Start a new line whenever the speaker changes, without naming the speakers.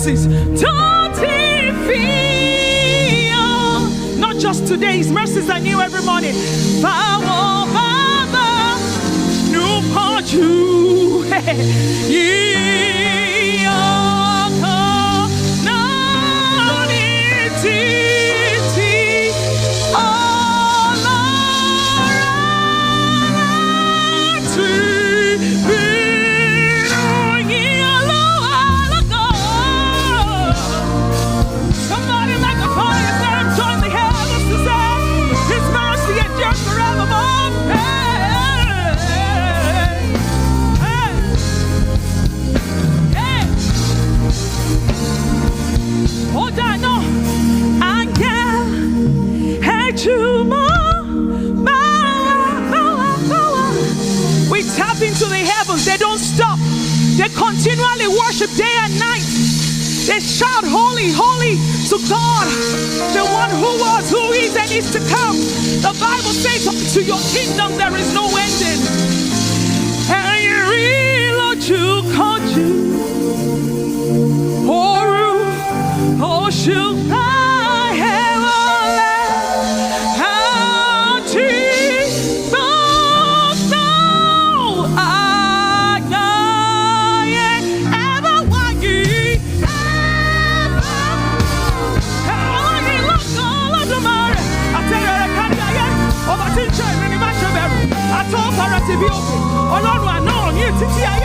mercies. Don't feel. Not just today, his mercies are new every morning. Power, Baba, new part you. They don't stop. They continually worship day and night. They shout, holy, holy to God, the one who was, who is, and is to come. The Bible says, to your kingdom there is no ending. And you real to call you. Oh, should Ọlọ́run àná ọ̀ní ètítí ayé.